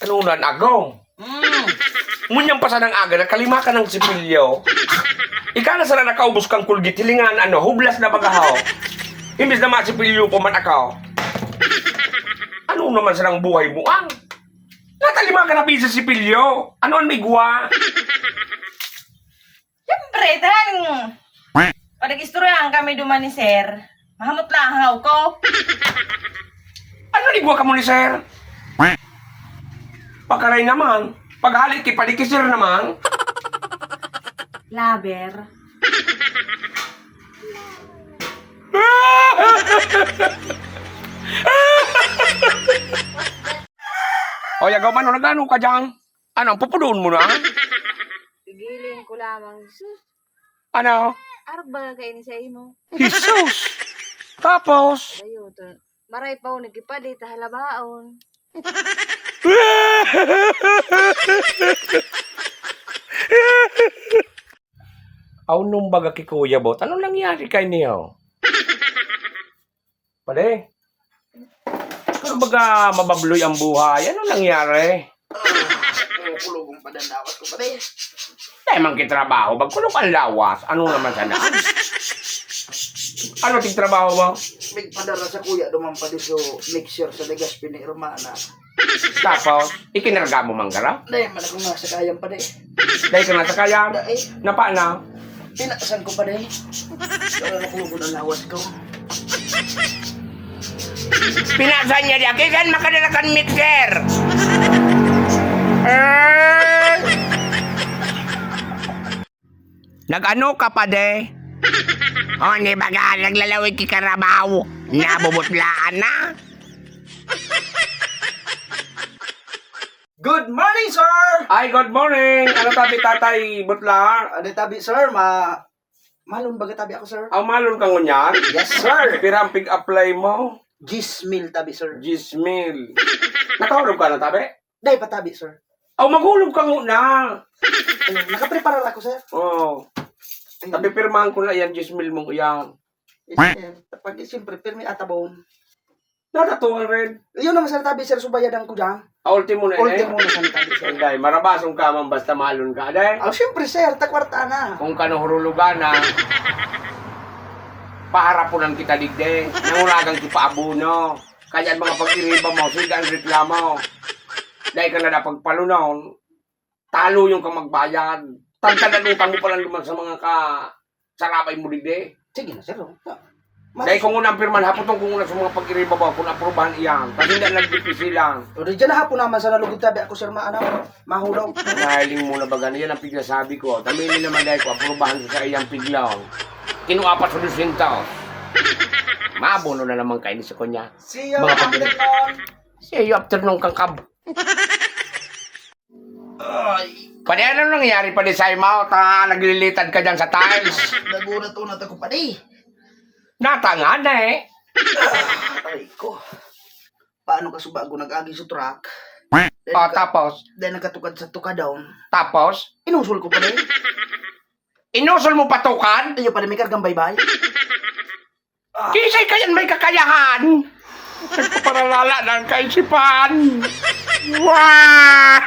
Ano na agaw? Munyang pa sa ng aga, nakalima ka ng sipilyo. Ika na sana nakaubos kang kulgit, hilingan hublas na bagahaw. Imbis na masipilyo ko man akaw. Ano naman sa ng buhay mo ang? Natalima ka na bisa sipilyo. Ano ang may guwa? Siyempre, tahan. O nag-istoryahan kami duman ni Sir. Mahamot lang haw ko. Ano ni guwa ka mo ni sir? Pakaray naman. Paghalit kay padikisir naman. Laber. O yagaw man, nagano ka dyan? Ano, pupudoon mo na? Pigilin ko lamang. Sus, Ano? arag ba kayo ni sa imo? Jesus! Tapos? Ayo, to. Maray pa o nagkipadi, tahalabaon. Aw nung baga ki Kuya Bot, ano nangyari kay niyo? Pare? Kung baga mababloy ang buhay, ano nangyari? Kulog ang padandawat ko pare. Dahil man kitrabaho, bagkulog ang lawas. Ano naman sana? Ano ting trabaho mo? May padara sa kuya duman pa dito mixture sa Legas Pinirmana. Tapos, ikinarga mo manggara? Dahil man akong nasa kayang pa de. Dahil ka nasa kaya? Dahil, Napa na? pinasan ko pa de. Kaya nakulog ang lawas ko. Pinasan niya diya, kailan makadalakan mixer? Nag-ano ka pa de? O, hindi baga naglalawig ki Karabaw. Nabubutlaan na. Good morning, sir! Ay, good morning. Ano tabi tatay butla? Ano tabi, sir? Malon baga tabi ako, sir? Ang malon kang ngunyan? Yes, sir! Pirang pig-apply mo? Gismil tabi, sir. Gismil. Nakahulog ka na tabi? Dahil pa tabi, sir. Aw, maghulog ka muna. Ayun, nakaprepara ako, sir. Oh. Ayun. Tabi pirmahan ko na yan, Gismil mong yan. Pag siyempre, pirmi atabon. Natatuwa rin. Yun naman, sir, tabi, sir, subayadan ko dyan. Ultimo na Ulti eh. mo na sa tabi, sir. Day, marabasong ka man basta malon ka, day. Oh, siyempre, sir, takwarta na. Kung kanuhurulugan na, paharapunan kita digde. Nangulagang kipaabuno. Kaya mga pag-iriba mo, siga ang reklamo. Dahil ka na napagpalunaw, talo yung kang magbayad. Tagtalalutang mo palang lumang sa mga sarabay mo digde. Sige na, sir. Dahil kung unang pirman, hapotong kung unang sa mga pag-iriba mo, kung aprubahan iyan. Kasi hindi nagdipisi lang. O, dyan na hapon naman sa nalugod tabi ako, sir, mahulaw. Nahiling mo na ba gano'n? Yan ang pigla sabi ko. Tamili naman dahil ko, aprubahan ko sa iyang piglaw. Kinuapat sa 200. Maabono na naman kayo sa kanya. See you Mga afternoon. See you afternoon kang kab. Ay, Pwede ano nangyari pa di sa mo? Naglilitad ka dyan sa tiles. nagulat-unat ako pa di. Natanga na eh. Ay ko. Paano ka subago nag-agi sa truck? O tapos, Dahil nagkatukad sa tukadaon. tapos, Inusul ko pa di. inusol mo patukan? Ayaw pa di may kargang baybay. Kisay kayan may kakayahan. Nagpaparalala ng kaisipan. Wah!